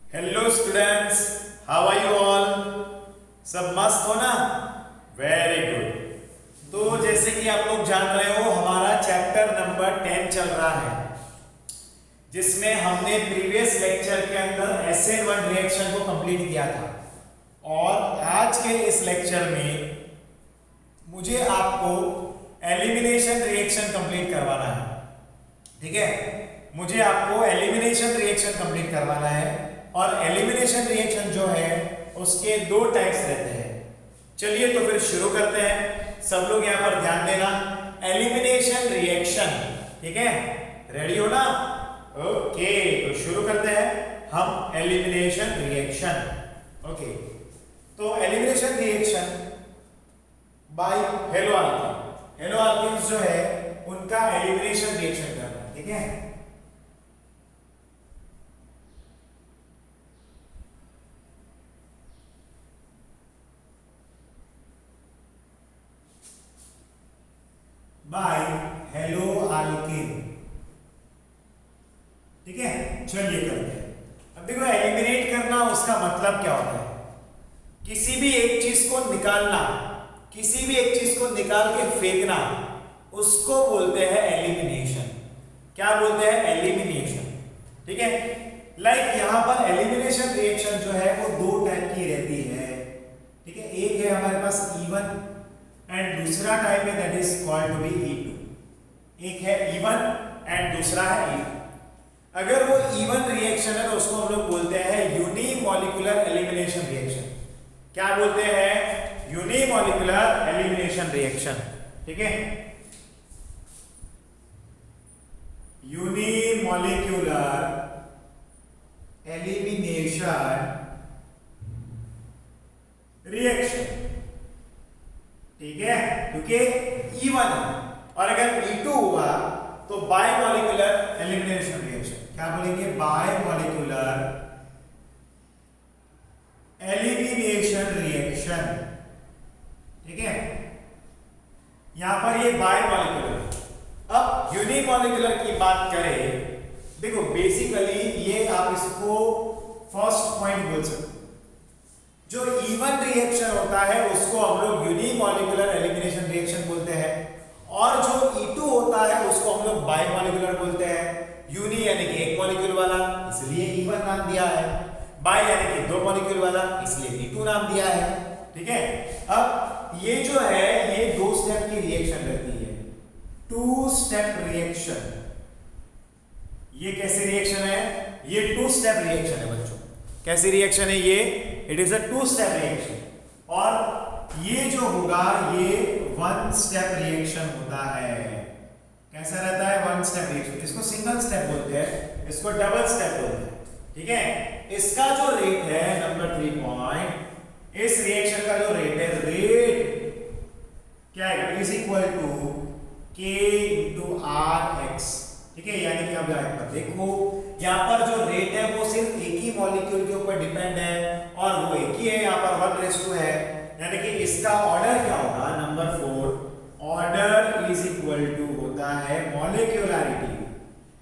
Hello students, how are you all? सब मस्त हो ना? Very good. तो जैसे कि आप लोग जान रहे हो, हमारा चैप्टर नंबर 10 चल रहा है, जिसमें हमने प्रीवियस लेक्चर के अंदर SN1 रिएक्शन को कंप्लीट किया था। और आज के इस लेक्चर में मुझे आपको एलिमिनेशन रिएक्शन कंप्लीट करवाना है। ठीक है, मुझे आपको एलिमिनेशन रिएक्शन कंप्लीट करवाना है। और एलिमिनेशन रिएक्शन जो है उसके दो टाइप्स रहते हैं। चलिए तो फिर शुरू करते हैं। सब लोग यहां पर ध्यान देना। एलिमिनेशन रिएक्शन, ठीक है, रेडी हो ना? ओके, तो शुरू करते हैं हम एलिमिनेशन रिएक्शन। ओके, तो elimination reaction by hello alkyne. Hello alkenes जो है उनका एलिमिनेशन रिएक्शन करना है, ठीक है। बाय हेलो अल्कीन, ठीक है। चलिए करते हैं। अब देखो, एलिमिनेट करना उसका मतलब क्या होता है? किसी भी एक चीज को निकालना, किसी भी एक चीज को निकाल के फेंकना, उसको बोलते हैं एलिमिनेशन। क्या बोलते हैं? एलिमिनेशन, ठीक है। लाइक यहां पर एलिमिनेशन रिएक्शन जो है वो दो टाइप की रहती है, ठीक है। एक है हमारे पास E1 एंड दूसरा टाइप है that is called to be E2। एक है E1 एंड दूसरा है E2। अगर वो E1 रिएक्शन है तो उसको हम लोग बोलते हैं यूनिमॉलिक्यूलर एलिमिनेशन रिएक्शन। क्या बोलते हैं? यूनिमॉलिक्यूलर एलिमिनेशन रिएक्शन, ठीक है। यूनिमॉलिक्यूलर एलिमिनेशन रिएक्शन, ठीक है, क्योंकि E1 है। और अगर E2 हुआ तो बायमॉलिक्यूलर एलिमिनेशन रिएक्शन। क्या बोलेंगे? बायमॉलिक्यूलर एलिमिनेशन रिएक्शन, ठीक है। यहां पर ये बायमॉलिक्यूलर। अब यूनिमॉलिक्यूलर की बात करें, देखो बेसिकली ये आप इसको फर्स्ट पॉइंट बोल सकते हो। जो E1 रिएक्शन होता है उसको हम लोग यूनिमॉलिक्यूलर एलिमिनेशन रिएक्शन बोलते हैं, और जो E2 होता है उसको हम लोग बायमॉलिक्यूलर बोलते हैं। यूनि यानी कि एक मॉलिक्यूल वाला, इसलिए E1 नाम दिया है। बाय यानी कि दो मॉलिक्यूल वाला, इसलिए E2 नाम दिया है, ठीक है। अब ये जो है ये दो स्टेप की रिएक्शन रहती है, टू स्टेप रिएक्शन। ये कैसी रिएक्शन है? ये टू स्टेप रिएक्शन है बच्चों। कैसी रिएक्शन है ये? It is a two step reaction. और ये जो होगा ये वन स्टेप रिएक्शन होता है। कैसा रहता है? One step reaction. इसको सिंगल स्टेप बोलते हैं, इसको डबल स्टेप बोलते हैं, ठीक है। इसका जो रेट है नंबर 3 पॉइंट, इस रिएक्शन का जो रेट है, रेट क्या है? Is equal to K into RX, ठीक है। यानी कि अब यहां पर देखो, यहां पर जो रेट है वो सिर्फ एक ही मॉलिक्यूल के ऊपर डिपेंड है, और वो एक ही है, यहां पर 1:2 है। यानी कि इसका ऑर्डर क्या होगा? Number 4, order is equal to होता है मॉलिक्यूलरिटी।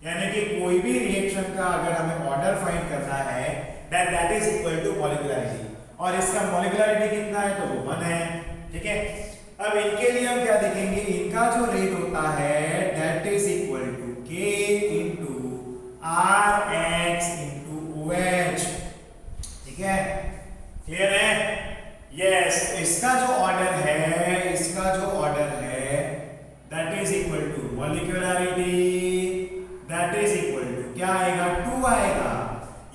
यानी कि कोई भी रिएक्शन का अगर हमें ऑर्डर फाइंड करना है, that is equal to molecularity, और इसका मॉलिक्यूलरिटी कितना है? तो वो 1 है, ठीक है। अब इनके लिए हम क्या देखेंगे? इनका जो रेट होता है that is equal to K into RX into OH, ठीक है। क्लियर है? यस। इसका जो ऑर्डर है, इसका जो ऑर्डर है that is equal to molecularity, that is equal to क्या आएगा? 2 आएगा।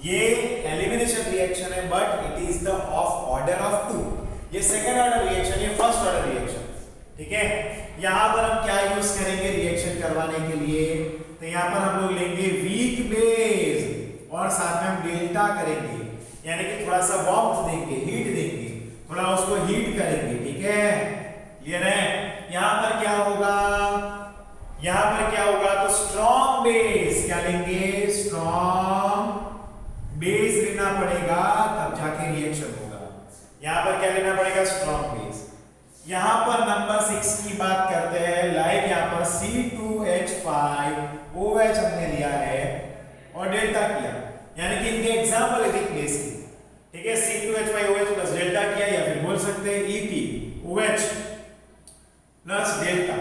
ये एलिमिनेशन रिएक्शन है but it is the of order of 2। ये सेकंड ऑर्डर रिएक्शन, ये फर्स्ट ऑर्डर रिएक्शन, ठीक है। यहां पर हम क्या यूज करेंगे रिएक्शन करवाने के लिए? तो यहां पर हम लोग लेंगे वीक बेस, और साथ में हम डेल्टा करेंगे, यानी कि थोड़ा सा वार्मथ देंगे, हीट देंगे, थोड़ा उसको हीट करेंगे, ठीक है। क्लियर है? यहां पर क्या होगा? यहां पर क्या होगा? तो स्ट्रॉन्ग बेस क्या लेंगे? स्ट्रॉन्ग बेस लेना पड़ेगा, तब जाके रिएक्शन होगा। यहां पर क्या लेना पड़ेगा? Strong base. यहां पर नंबर 6 की बात करते हैं। लाइक यहां पर C2H5OH हमने लिया है और डेल्टा किया, यानी कि इनके एग्जाम्पल यदि प्लेस की, ठीक है, C2H5OH प्लस डेल्टा किया, या फिर बोल सकते हैं ETOH प्लस डेल्टा,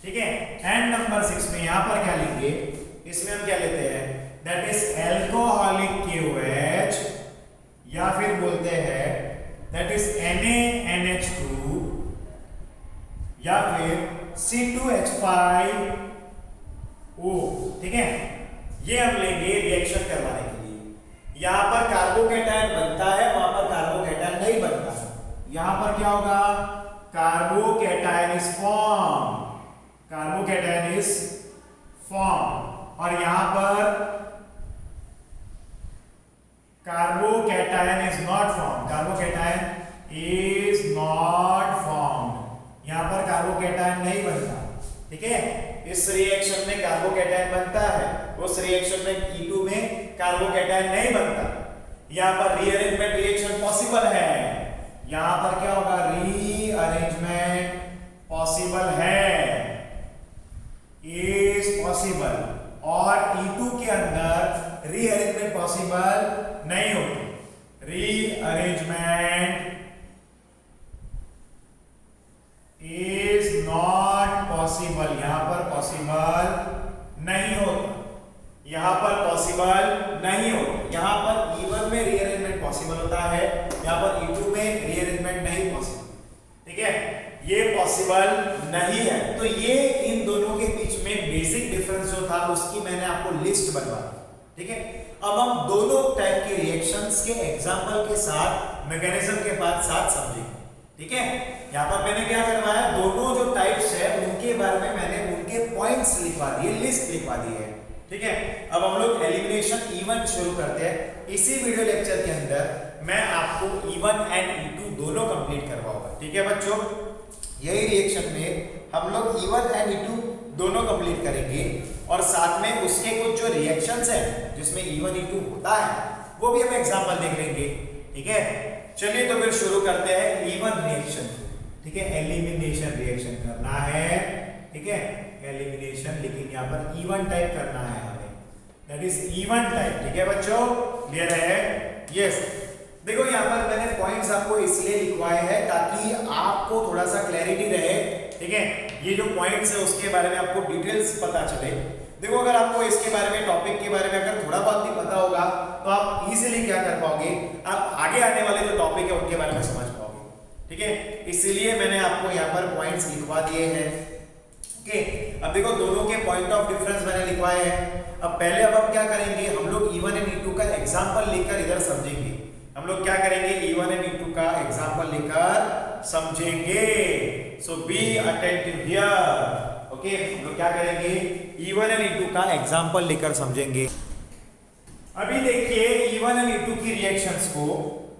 ठीक है। एंड नंबर 6 में यहां पर क्या लेंगे, इसमें हम क्या लेते हैं, दैट इज एल्कोहलिक KOH, या फिर बोलते हैं दैट इज NaNH2, या फिर C2H5O, ठीक है। ये हम लेंगे रिएक्शन करवाने के लिए। यहां पर कार्बोकेटायन बनता है, वहां पर कार्बोकेटायन नहीं बनता। यहां पर क्या होगा, carbocation is form, carbocation is form, और यहां पर carbocation is not form, carbocation is not form, यहां पर कार्बोकेटायन नहीं बनता, ठीक है। इस रिएक्शन में कार्बोकेटायन बनता है, उस रिएक्शन में E2 में कार्बोकेटायन नहीं बनता। यहां पर रीअरेंजमेंट रिएक्शन पॉसिबल है, यहां पर क्या होगा, रीअरेंजमेंट पॉसिबल है, इज पॉसिबल, और E2 के अंदर रीअरेंजमेंट पॉसिबल नहीं होती, रीअरेंजमेंट इज नॉट पॉसिबल, यहां पर पॉसिबल नहीं होता, यहां पर पॉसिबल नहीं होता। यहां पर E1 में रीअरेंजमेंट पॉसिबल होता है, यहां पर E2 में रीअरेंजमेंट नहीं पॉसिबल, ठीक है, ये पॉसिबल नहीं है। तो ये इन दोनों के बीच में बेसिक डिफरेंस जो था उसकी मैंने आपको लिस्ट बनवा दी, ठीक है। अब हम दोनों टाइप के रिएक्शंस के एग्जांपल के साथ, मैकेनिज्म के साथ समझेंगे, ठीक है। यहां पर मैंने क्या करवाया, दोनों जो टाइप्स है उनके बारे में मैंने उनके पॉइंट्स लिखवा दिए, लिस्ट लिखवा दी है, ठीक है। अब हम लोग एलिमिनेशन E1 शुरू करते हैं। इसी वीडियो लेक्चर के अंदर मैं आपको E1 एंड E2 दोनों कंप्लीट करवाऊंगा, ठीक है बच्चों। यही रिएक्शन में हम लोग E1 एंड E2 दोनों कंप्लीट करेंगे, और साथ में उसके कुछ जो रिएक्शंस हैं जिसमें E1 E2 होता है वो भी हम एग्जांपल देख लेंगे, ठीक है। चलिए तो फिर शुरू करते हैं E1 रिएक्शन, ठीक है। एलिमिनेशन रिएक्शन करना है, ठीक है, एलिमिनेशन, लेकिन यहाँ पर E1 टाइप करना है हमें, दैट इज E1 टाइप, ठीक है बच्चों, क्लियर है? यस। देखो यहाँ पर मैंने पॉइंट्स आपको इसलिए लिखवाए हैं ताकि आपको थोड़ा सा क्लैरिटी रहे, ठीक है। ये जो पॉइंट्स है उसके बारे में आपको डिटेल्स पता चले। देखो अगर आपको इसके बारे में, टॉपिक के बारे में अगर थोड़ा बहुत भी पता होगा तो आप इजीली क्या कर पाओगे, आप आगे आने वाले जो टॉपिक है उनके बारे में समझ पाओगे, ठीक है। इसलिए मैंने आपको यहाँ पर पॉइंट्स लिखवा दिए हैं, ओके। अब देखो दोनों के पॉइंट ऑफ डिफरेंस मैंने लिखवाए हैं। अब पहले अब हम क्या करेंगे, हम लोग E1 एंड E2 का एग्जांपल लेकर इधर समझेंगे। हम लोग क्या करेंगे, E1 एंड E2 का एग्जांपल लेकर समझेंगे। सो बी अटेंटिव हियर, ओके। हम लोग क्या करेंगे, E1 एंड E2 का एग्जांपल लेकर समझेंगे। अभी देखिए E1 एंड E2 की रिएक्शंस को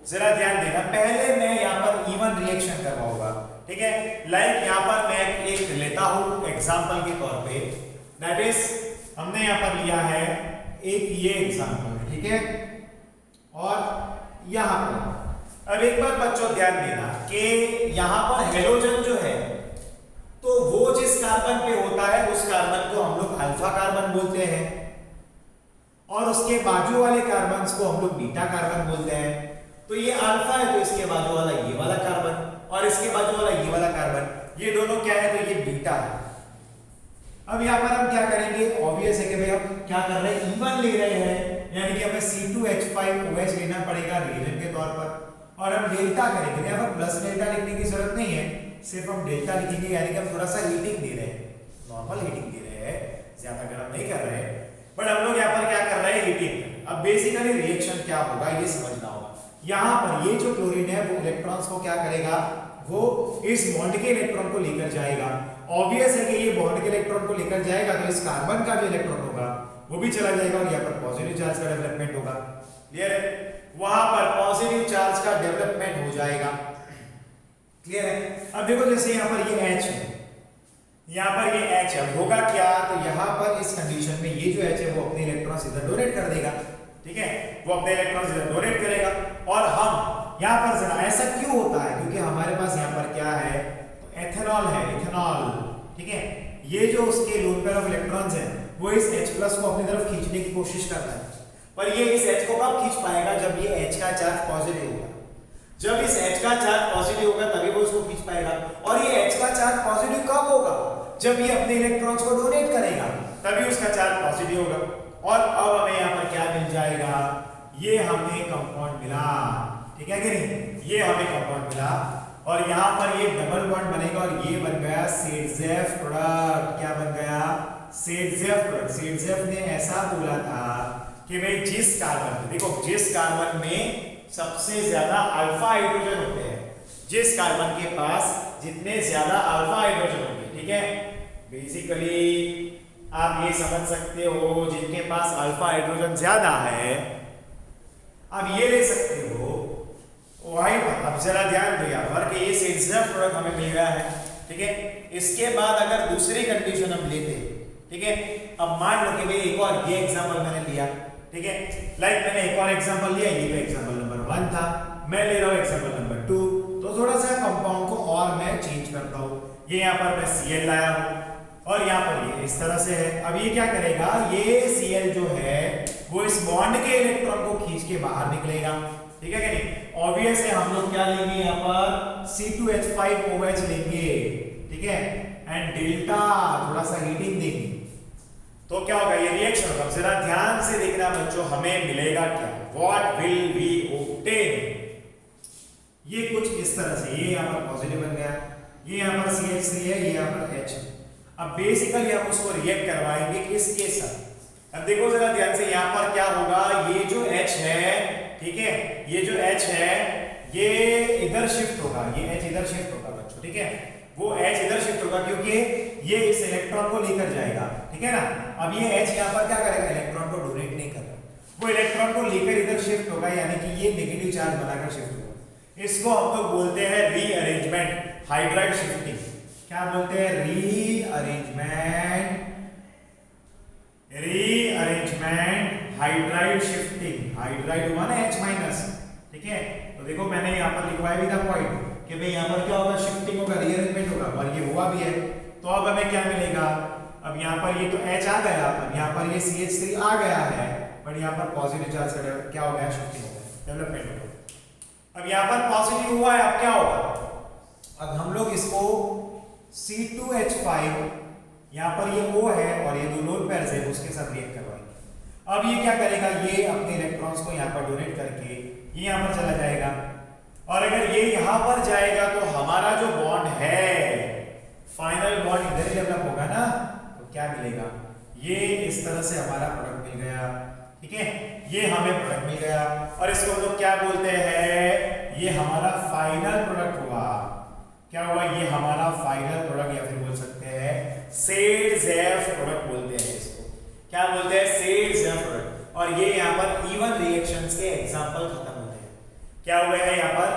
जरा ध्यान देना। पहले मैं यहाँ पर E1 रिएक्शन करवाऊंगा, ठीक है। लाइक यहाँ पर मैं एक लेता हूँ एग्जांपल के तौर पे, दैट इज हमने यहाँ पर लिया है एक ये एग्जांपल, ठीक है। और यहाँ पर अब एक बार बच्चों ध्यान देना कि यहाँ पर हेलोजन जो है तो वो जिस कार्बन पे होता है उस कार्बन को हम लोग अल्फा कार्बन बोलते हैं, और उसके बाजू वाले कार्बन को हम लोग बीटा कार्बन बोलते हैं। तो ये अल्फा है तो इसके बाजू वाला ये वाला कार्बन, और इसके बाजू वाला ये वाला कार्बन, ये दोनों क्या है, तो ये बीटा है। अब यहाँ पर हम क्या करेंगे, ऑब्वियस है कि भाई हम क्या कर रहे हैं, E1 ले रहे हैं, यानी कि हमें C2H5OH लेना पड़ेगा रिएजेंट के तौर पर, और हम डेल्टा करेंगे। यहाँ पर प्लस डेल्टा लिखने की जरूरत नहीं है, सिर्फ हम डेल्टा लिखेंगे, यानी कि हम थोड़ा सा हीटिंग दे रहे हैं, नॉर्मल हीटिंग दे रहे हैं, ज्यादा गर्म नहीं कर रहे हैं, बट हम लोग यहाँ पर क्या कर रहे हैं, हीटिंग। अब बेसिकली रिएक्शन क्या होगा ये समझना होगा। यहाँ पर ये जो क्लोरीन है वो इलेक्ट्रॉन्स को क्या करेगा, वो इस बॉन्ड के इलेक्ट्रॉन को लेकर जाएगा। ऑब्वियस है कि ये बॉन्ड के इलेक्ट्रॉन को लेकर जाएगा तो इस कार्बन का जो इलेक्ट्रॉन होगा वो भी चला जाएगा, और यहाँ पर पॉजिटिव चार्ज का डेवलपमेंट होगा, क्लियर है। वहां पर पॉजिटिव चार्ज का डेवलपमेंट हो जाएगा, क्लियर है। अब देखो जैसे यहाँ पर ये H है, यहाँ पर ये H है, होगा क्या, तो यहाँ पर इस कंडीशन में ये जो H है वो अपने इलेक्ट्रॉन्स इधर डोनेट कर देगा, ठीक है, वो अपने इलेक्ट्रॉन्स इधर डोनेट करेगा। और हम यहाँ पर जरा ऐसा क्यों होता है, क्योंकि हमारे पास यहाँ पर क्या है, तो एथेनॉल है, इथेनॉल, ठीक है। ये जो उसके लोन पेयर ऑफ इलेक्ट्रॉन्स है वो इस H+ को अपनी तरफ खींचने की कोशिश करता है, पर ये इस H को कब खींच पाएगा? जब ये H का चार्ज पॉजिटिव होगा। जब इस H का चार्ज पॉजिटिव होगा तभी वो इसको खींच पाएगा। और ये H का चार्ज पॉजिटिव कब होगा? जब ये अपने इलेक्ट्रॉन्स को डोनेट करेगा तभी उसका चार्ज पॉजिटिव होगा। और अब हमें यहाँ पर क्या मिल जाएगा? ये हमें कंपाउंड मिला, ठीक है कि नहीं? ये हमें कंपाउंड मिला और यहाँ पर ये डबल बॉन्ड बनेगा और ये बन गया सेडजेफ प्रोडक्ट। क्या बन गया? सेडजेफ प्रोडक्ट। सेडजेफ ने ऐसा बोला था कि भाई जिस कार्बन, देखो जिस कार्बन में सबसे ज्यादा अल्फा हाइड्रोजन होते हैं, जिस कार्बन के पास जितने ज्यादा अल्फा हाइड्रोजन होंगे, ठीक है, बेसिकली आप ये समझ सकते हो जिनके पास अल्फा हाइड्रोजन ज्यादा है, आप ये ले सकते हो वही। अब जरा ध्यान दो यहाँ पर कि ये सेडजेफ प्रोडक्ट हमें मिल गया है, ठीक है। इसके बाद अगर दूसरी कंडीशन हम लेते, ठीक है, अब मान लो कि भाई एक और ये एग्जांपल मैंने लिया, ठीक है, लाइक मैंने एक और एग्जांपल लिया, ये तो एग्जांपल नंबर 1 था, मैं ले रहा हूँ एग्जांपल नंबर 2, तो थोड़ा सा कंपाउंड को और मैं चेंज करता हूँ। ये यहाँ पर मैं Cl लाया हूँ और यहाँ पर ये इस तरह से है। अब ये क्या करेगा? ये Cl जो है वो इस बॉन्ड के इलेक्ट्रॉन को खींच के बाहर निकलेगा, ठीक है कि नहीं? ऑब्वियस है, हम लोग क्या लेंगे यहाँ पर? C2H5OH लेंगे, ठीक है, एंड डेल्टा थोड़ा सा हीटिंग देंगे तो क्या होगा? ये रिएक्शन होगा। जरा ध्यान से देखना बच्चों, हमें मिलेगा क्या? What will we obtain? ये कुछ इस तरह से, ये यहाँ पर पॉजिटिव बन गया, ये यहाँ पर CH3 है, ये यहाँ पर H। अब बेसिकली हम उसको रिएक्ट करवाएंगे किसके साथ? अब देखो जरा ध्यान से, यहाँ पर क्या होगा? ये जो H है, ठीक है, ये जो H है ये इधर शिफ्ट होगा, ये H इधर शिफ्ट होगा बच्चों, ठीक है, वो H इधर शिफ्ट होगा क्योंकि ये इस इलेक्ट्रॉन को लेकर जाएगा, ठीक है ना। अब ये H यहाँ पर क्या करेगा? इलेक्ट्रॉन को डोनेट नहीं कर रहा, वो इलेक्ट्रॉन को लेकर इधर शिफ्ट होगा, यानी कि ये नेगेटिव चार्ज बनाकर शिफ्ट होगा। इसको हम लोग बोलते हैं रीअरेंजमेंट, हाइड्राइड शिफ्टिंग। क्या बोलते हैं? Rearrangement hydride shifting. हाइड्राइड हुआ ना H माइनस, ठीक है, तो देखो मैंने यहाँ पर लिखवाया भी था पॉइंट कि भाई यहाँ पर क्या होगा? शिफ्टिंग होगा, रीअरेंजमेंट होगा, और ये हुआ भी है। तो अब हमें क्या मिलेगा? अब यहाँ पर ये तो H आ गया, अब यहाँ पर ये CH3 आ गया है, बट यहाँ पर पॉजिटिव चार्ज का क्या हो गया? शिफ्टिंग हो गया, डेवलपमेंट हो गया। अब यहाँ पर पॉजिटिव हुआ है, अब क्या होगा? अब हम लोग इसको C2H5, यहाँ पर ये O है और ये दो लोन पेयर्स है, उसके साथ रिएक्ट करवाएंगे। अब ये क्या करेगा? ये अपने इलेक्ट्रॉन्स को यहाँ पर डोनेट करके ये यहाँ पर चला जाएगा, और अगर ये यहाँ पर जाएगा तो हमारा जो बॉन्ड है, फाइनल बॉन्ड इधर ही डेवलप होगा ना, तो क्या मिलेगा? ये इस तरह से हमारा प्रोडक्ट मिल गया, ठीक है, ये हमें प्रोडक्ट मिल गया, और इसको हम लोग क्या बोलते हैं? ये हमारा फाइनल प्रोडक्ट हुआ। क्या हुआ? ये हमारा फाइनल प्रोडक्ट, या फिर बोल सकते हैं सेडजेफ प्रोडक्ट बोलते हैं इसको। क्या बोलते हैं? सेडजेफ प्रोडक्ट। और ये यहाँ पर इवन रिएक्शंस के एग्जांपल खत्म होते हैं। क्या हुआ है यहाँ पर?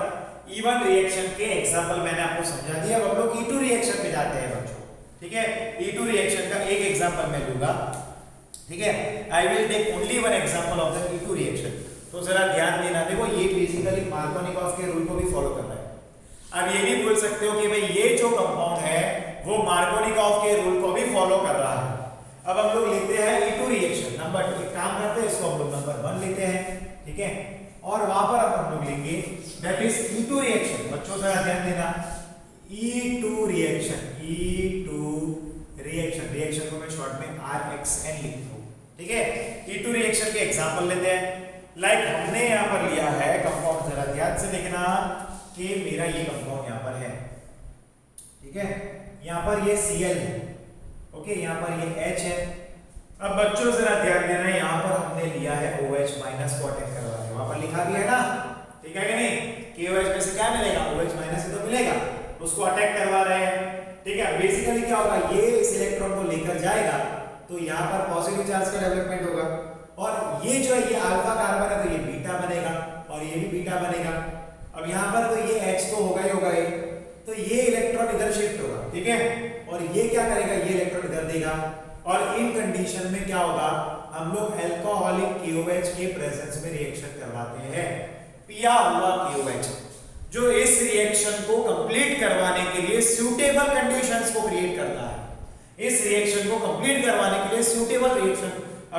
इवन रिएक्शन के एग्जांपल मैंने आपको समझा दिया। अब हम लोग E2 रिएक्शन पे जाते हैं बच्चों, ठीक है। E2 रिएक्शन का एक एग्जांपल मैं लूंगा, ठीक है, I will take only one example of the E2 reaction. तो जरा ध्यान देना, देखो ये बेसिकली मार्कोनिकॉफ के रूल को भी फॉलो कर रहा है। अब ये भी बोल सकते हो कि भाई ये जो कंपाउंड है वो मार्कोनिकॉफ के रूल को भी फॉलो कर रहा है। अब हम लोग लेते हैं E2 रिएक्शन नंबर 2, एक काम करते हैं, इसको हम लोग नंबर 1 लेते हैं, ठीक है, और वहां पर अब हम लोग लेंगे दैट इज E2 रिएक्शन। बच्चों जरा ध्यान देना, E2 रिएक्शन, E2 रिएक्शन को मैं शॉर्ट में RXN लिखता हूं, ठीक है। E2 रिएक्शन के एग्जांपल लेते हैं। लाइक हमने यहां पर लिया है कंपाउंड, जरा ध्यान से देखना कि मेरा ये कंपाउंड यहां पर है, ठीक है, यहां पर ये Cl है, ओके, यहां पर ये H है। अब बच्चों जरा ध्यान देना, यहां पर हमने लिया है OH माइनस को अटैक करवा रहे हैं, वहां पर लिखा भी है ना, ठीक है कि नहीं, कि OH में से क्या मिलेगा? OH माइनस ही तो मिलेगा, उसको अटैक करवा रहे हैं, ठीक है। बेसिकली क्या होगा? ये इस इलेक्ट्रॉन को लेकर जाएगा तो यहां पर पॉजिटिव चार्ज का डेवलपमेंट होगा, और ये जो है ये अल्फा कार्बन है तो ये बीटा बनेगा, और ये भी बीटा बनेगा। अब यहाँ पर तो ये H तो होगा ही होगा, तो ये इलेक्ट्रॉन इधर शिफ्ट होगा, ठीक है, और ये क्या करेगा? ये इलेक्ट्रॉन इधर देगा, और इन कंडीशन में क्या होगा? हम लोग अल्कोहलिक KOH के प्रेजेंस में रिएक्शन करवाते हैं, पिया हुआ KOH, जो इस रिएक्शन को कंप्लीट करवाने के लिए सूटेबल कंडीशंस को क्रिएट करता है। इस रिएक्शन को कंप्लीट करवाने के लिए सूटेबल रिएक्शन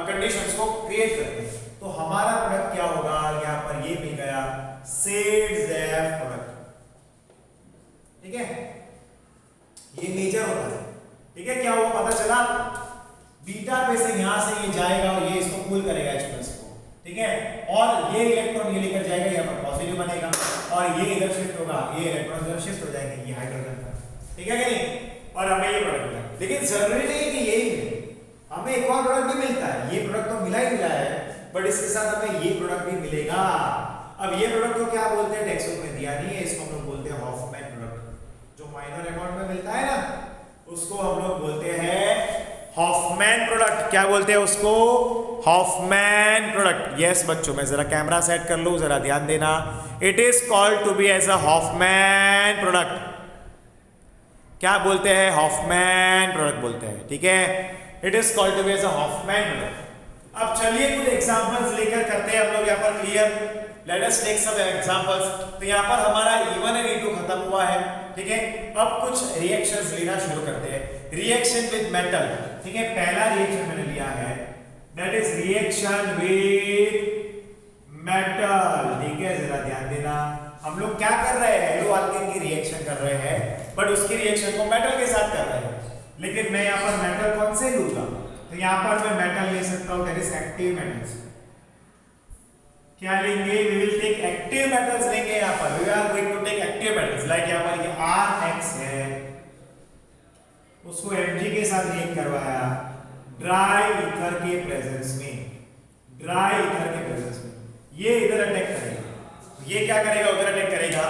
कंडीशंस को क्रिएट करते हैं। तो हमारा प्रोडक्ट क्या होगा, यहाँ पर ये मिल गया ZF प्रोडक्ट। ठीक है, ये मेजर होता है। ठीक है, क्या हुआ पता चला, बीटा पे से यहां से ये जाएगा और ये इसको पुल करेगा H प्लस को। ठीक है, और ये इलेक्ट्रॉन ये लेकर जाएगा, यहाँ पर पॉजिटिव बनेगा और ये इधर शिफ्ट होगा, ये इलेक्ट्रॉन इधर शिफ्ट हो जाएंगे, ये हाइड्रोजन पर। ठीक है कि नहीं, और हमें ये प्रोडक्ट मिला। लेकिन जरूरी नहीं है कि यही मिले, हमें एक और प्रोडक्ट भी मिलता है। ये प्रोडक्ट तो मिला ही मिला है, बट इसके साथ हमें ये प्रोडक्ट भी मिलेगा। अब ये प्रोडक्ट को क्या बोलते हैं, टेक्स्ट बुक में दिया नहीं है, इसको हम लोग बोलते हैं हॉफमैन प्रोडक्ट। जो माइनर अमाउंट में मिलता है ना, उसको हम लोग बोलते हैं हॉफमैन प्रोडक्ट। क्या बोलते हैं उसको, हॉफमैन प्रोडक्ट। यस बच्चों, मैं जरा कैमरा सेट कर लूं, जरा ध्यान देना। It is called to be as a Hofmann product. क्या बोलते हैं, हॉफमैन प्रोडक्ट बोलते हैं। ठीक है, it is called to be as a Hofmann product. अब चलिए कुछ एग्जांपल्स लेकर करते हैं हम लोग यहाँ पर clear. Let us take some examples. तो यहाँ पर हमारा E1 और E2 खत्म हुआ है। ठीक है, अब कुछ रिएक्शंस लेना शुरू करते हैं। Reaction with metal. ठीक है, पहला रिएक्शन मैंने लिया है, that is reaction with metal. ठीक है, जरा ध्यान देना, हम लोग क्या कर रहे हैं, एलो अल्केन की रिएक्शन कर रहे हैं, बट उसकी रिएक्शन को मेटल के साथ कर रहे हैं। लेकिन मैं यहाँ पर मेटल कौन से लूंगा, तो यहाँ पर मैं मेटल ले सकता हूँ, दैट इज एक्टिव मेटल्स। क्या लेंगे, we will take active metals लेंगे। यहाँ पर we are going to take active metals, like यहाँ पर ये RX है, उसको Mg के साथ रिएक्ट करवाया ड्राई ईथर के प्रेजेंस में। ड्राई ईथर के प्रेजेंस में ये इधर अटैक करेगा, ये क्या करेगा, उधर अटैक करेगा,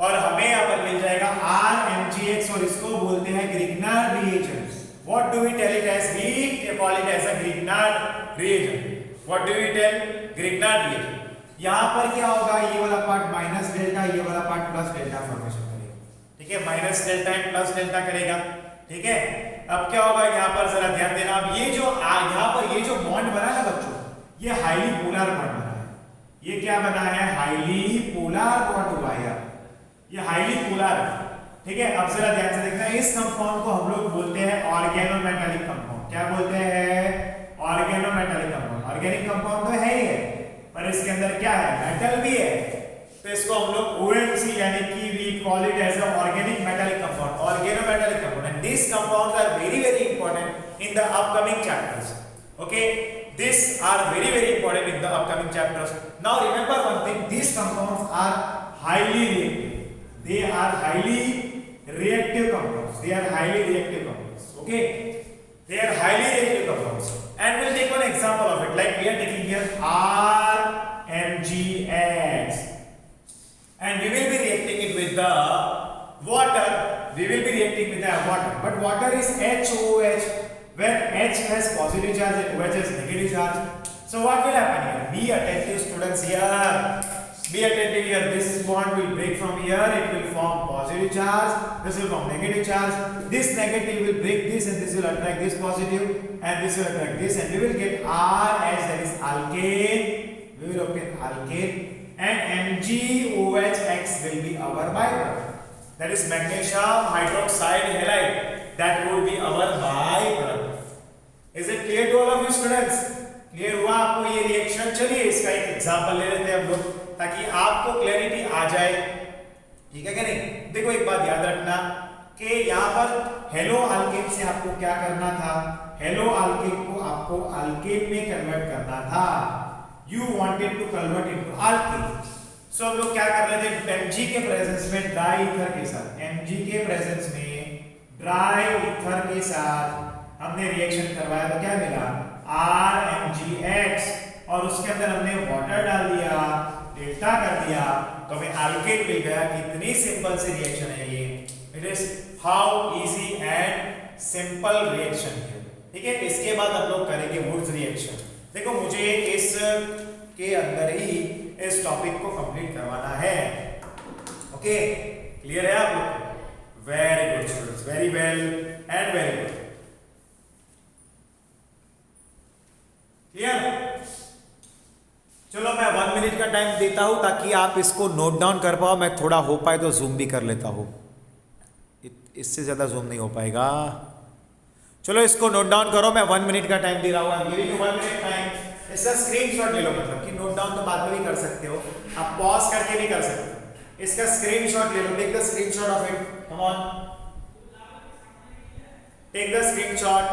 और हमें यहाँ पर मिल जाएगा RMgX, और इसको बोलते हैं Grignard reagent. What do we tell it as, we call it as a Grignard reagent. What do we tell, Grignard reagent. यहाँ पर क्या होगा, ये वाला पार्ट माइनस डेल्टा, ये वाला पार्ट प्लस डेल्टा फॉर्मेशन करेगा। ठीक है, minus delta and plus delta करेगा। ठीक है, अब क्या होगा, यहाँ पर जरा ध्यान देना। अब ये जो यहाँ पर ये जो बॉन्ड बना है ना बच्चों, ये हाईली पोलर बॉन्ड बना है। ये क्या बना है, हाईली पोलर बॉन्ड हुआ है, ये हाईली पोलर है। ठीक है, अब जरा ध्यान से देखना, इस कंपाउंड को हम लोग बोलते हैं ऑर्गेनोमेटालिक कंपाउंड। क्या बोलते हैं, ऑर्गेनोमेटालिक कंपाउंड। ऑर्गेनिक कंपाउंड तो है ही है, पर इसके अंदर क्या है, मेटल भी है, तो इसको हम लोग OMC यानी कि we call it as a organic metallic compound, organometallic compound. And this compounds are very very important in the upcoming chapters. Okay, these are very very important in the upcoming chapters. Now remember one thing, these compounds are highly reactive. They are highly reactive compounds. They are highly reactive compounds. Okay, they are highly reactive compounds. And we'll take one example of it, like we are taking here RMgX, and we will be reacting it with the water. We will be reacting with the water, but water is HOH, where H has positive charge and OH has negative charge. So what will happen here? Be attentive students here. Be attentive here. This bond will break from here. It will form positive charge. This will form negative charge. This negative will break this, and this will attract this positive, and this will attract this, and we will get RH, that is alkane. We will obtain alkane, and MgOHX will be our byproduct. That is magnesium hydroxide halide. That would be our byproduct. Is it clear to all of you students? Clear हुआ आपको ये reaction? चलिए इसका एक example ले लेते हैं हम लोग, ताकि आपको क्लैरिटी आ जाए। ठीक है क्या नहीं? देखो एक बात याद रखना कि यहाँ पर हेलो अल्केन से आपको क्या करना था, हेलो अल्केन को आपको अल्केन में कन्वर्ट करना था। You wanted to convert into alkene. So हम लोग क्या कर रहे थे, Mg के प्रेजेंस में ड्राई ईथर के साथ, Mg के प्रेजेंस में ड्राई ईथर के साथ हमने रिएक्शन करवाया, तो क्या मिला, RMgX, और उसके अंदर हमने वाटर डाल दिया, डेल्टा कर दिया, तो हमें अल्केन मिल गया। कितनी सिंपल सी रिएक्शन है ये। It is how easy and simple reaction है। ठीक है, इसके बाद हम लोग करेंगे वुड्स रिएक्शन। देखो मुझे इस के अंदर ही इस टॉपिक को कंप्लीट करवाना है। ओके, क्लियर है आप लोग? Very good students, very well and very good. Clear? चलो मैं 1 मिनट का टाइम देता हूं ताकि आप इसको नोट डाउन कर पाओ। मैं थोड़ा हो पाए तो जूम भी कर लेता हूं, इससे ज्यादा जूम नहीं हो पाएगा। चलो इसको नोट डाउन करो, मैं 1 मिनट का टाइम दे रहा हूं। 1 मिनट टाइम। इसका स्क्रीनशॉट ले लो, मतलब कि नोट डाउन तो बाद में भी कर सकते हो, आप पॉज करके भी कर सकते हो। इसका स्क्रीनशॉट ले लो, take the screenshot of it, come on, take the screenshot.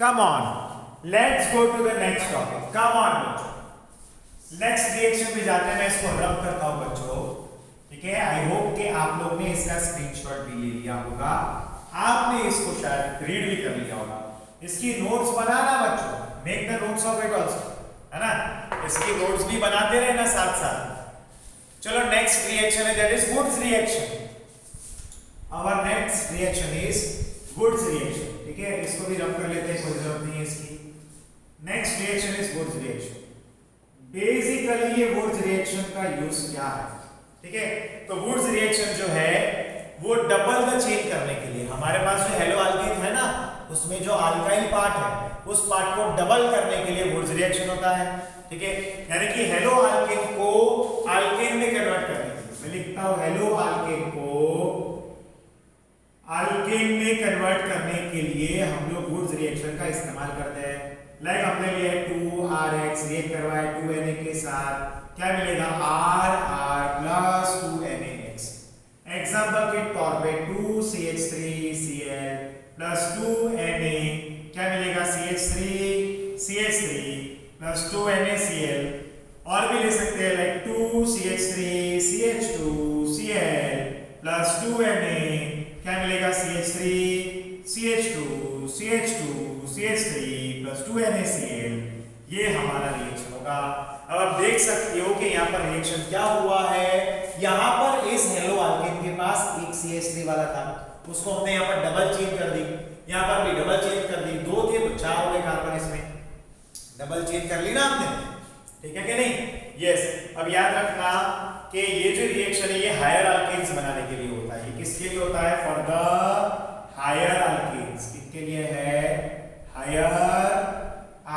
Come on, let's go to the next topic. Come on बच्चों, नेक्स्ट रिएक्शन पे जाते हैं। मैं इसको रब करता हूं बच्चों, ठीक है। आई होप कि आप लोग ने इसका स्क्रीनशॉट भी ले लिया होगा, आपने इसको शायद रीड भी कर लिया होगा। इसकी नोट्स बनाना बच्चों, make the notes of it also, है ना, इसकी नोट्स भी बनाते रहना साथ साथ। चलो नेक्स्ट रिएक्शन है, that is goods reaction. Our next reaction is goods reaction, ठीक है। इसको भी रब कर लेते हैं, कोई जरूरत नहीं है इसकी। Next reaction is Wurtz reaction. Basically ये वुड्स रिएक्शन का यूज क्या है, ठीक है। तो वुड्स रिएक्शन जो है वो डबल द चेन करने के लिए, हमारे पास जो हेलो अल्केन है ना, उसमें जो अल्काइल पार्ट है उस पार्ट को डबल करने के लिए वुड्स रिएक्शन होता है, ठीक है। यानी कि हेलो अल्केन को अल्केन में कन्वर्ट करने के लिए मैं लिखता हूं हेलो अल्केन को अल्केन में कन्वर्ट करने के लिए हम लोग वुड्स रिएक्शन का इस्तेमाल करते हैं। लाइक हमने लिया 2RX रिएक्ट करवाया 2Na के साथ, क्या मिलेगा RR प्लस 2NaX। एग्जांपल के तौर पे 2CH3Cl प्लस 2Na, क्या मिलेगा CH3 प्लस 2NaCl। और भी ले सकते हैं लाइक 2CH3CH2Cl प्लस 2Na, क्या मिलेगा CH3 प्लस 2NaCl। ये हमारा रिएक्शन होगा। अब आप देख सकते हो कि यहाँ पर रिएक्शन क्या हुआ है। यहाँ पर इस हेलो अल्केन के पास एक CH3 वाला था, उसको हमने यहाँ पर डबल चेन कर दी, यहाँ पर भी डबल चेन कर दी, 2 थे तो 4 हो गए कार्बन, इसमें डबल चेन कर ली ना हमने, ठीक है कि नहीं। यस, अब याद रखना कि ये जो रिएक्शन है ये हायर अल्केन्स बनाने के लिए होता है। ये किसके लिए होता है? For the higher alkanes. किसके लिए है? हायर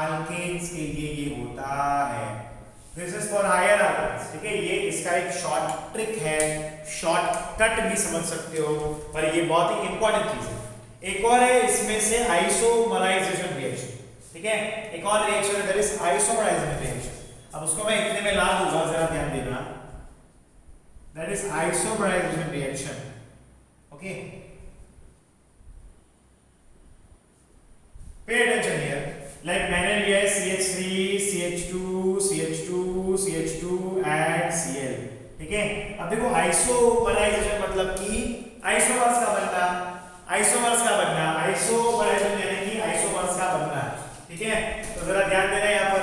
अल्केन्स के लिए ये होता है। This is for higher alkanes, ठीक है। ये इसका एक शॉर्ट ट्रिक है, शॉर्टकट भी समझ सकते हो, पर ये बहुत ही इंपॉर्टेंट चीज है। एक और है इसमें से आइसोमराइजेशन रिएक्शन, ठीक है। एक और रिएक्शन है दैट इज आइसोमराइजेशन रिएक्शन। अब उसको मैं इतने में ला दूंगा, जरा ध्यान देना। That is isomerization reaction, okay. Pay attention here. Like मैंने लिया है CH3 CH2 एंड Cl, ठीक है। अब देखो आइसोमराइजेशन मतलब कि आइसोमर्स का बनना, आइसोमराइजेशन यानी कि आइसोमर्स का बनना, ठीक है। तो जरा ध्यान देना यहाँ पर।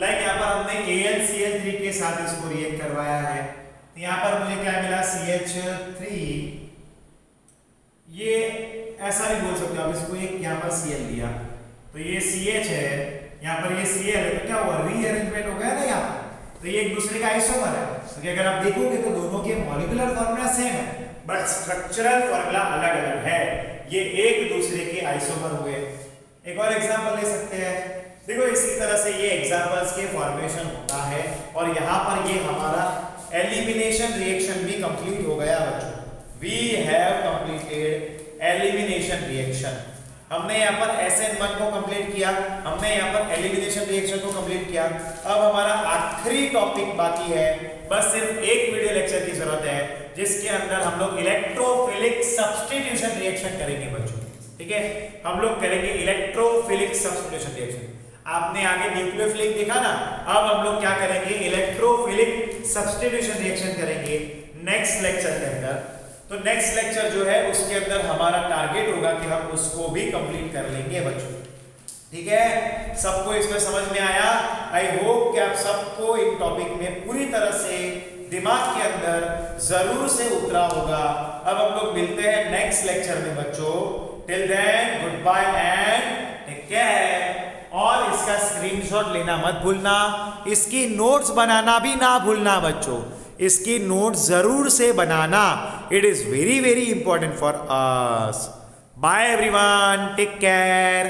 लाइक यहाँ पर हमने AlCl3 के साथ इसको रिएक्ट करवाया है, तो यहाँ पर मुझे क्या मिला? CH3। ये ऐसा भी बोल सकते हो आप इसको, एक यहाँ पर Cl लिया तो ये CH है, यहाँ पर ये Cl है, तो क्या हुआ? रीअरेंजमेंट हो गया ना यहाँ पर। तो ये एक दूसरे का आइसोमर है, तो अगर आप देखोगे तो दोनों के मॉलिक्यूलर फॉर्मूला सेम है बट स्ट्रक्चरल फॉर्मूला अलग अलग है। ये एक दूसरे के आइसोमर हुए। एक और एग्जांपल ले सकते हैं। देखो इसी तरह से ये एग्जांपल्स के फॉर्मेशन होता है, और यहाँ पर ये हमारा एलिमिनेशन रिएक्शन भी कंप्लीट हो गया बच्चों। We have completed elimination reaction. हमने यहाँ पर SN1 को कंप्लीट किया, हमने यहाँ पर एलिमिनेशन रिएक्शन को कंप्लीट किया। अब हमारा आखिरी टॉपिक बाकी है, बस सिर्फ एक वीडियो लेक्चर की जरूरत है जिसके अंदर हम लोग इलेक्ट्रोफिलिक सब्स्टिट्यूशन रिएक्शन करेंगे बच्चों, ठीक है। हम लोग करेंगे इलेक्ट्रोफिलिक सब्स्टिट्यूशन रिएक्शन। आपने आगे न्यूक्लियोफिलिक देखा ना, अब हम लोग क्या करेंगे? इलेक्ट्रोफिलिक सब्स्टिट्यूशन रिएक्शन करेंगे नेक्स्ट लेक्चर के अंदर। तो नेक्स्ट लेक्चर जो है उसके अंदर हमारा टारगेट होगा कि हम उसको भी कंप्लीट कर लेंगे बच्चों, ठीक है। सबको इसमें समझ में आया? आई होप कि आप सबको इन टॉपिक में पूरी तरह से दिमाग के अंदर जरूर से उतरा होगा। अब हम लोग मिलते हैं नेक्स्ट लेक्चर में बच्चों। Till then good bye and take care. और इसका स्क्रीनशॉट लेना मत भूलना, इसकी नोट्स बनाना भी ना भूलना बच्चों। इसकी नोट जरूर से बनाना. It is very very important for us. Bye everyone, take care.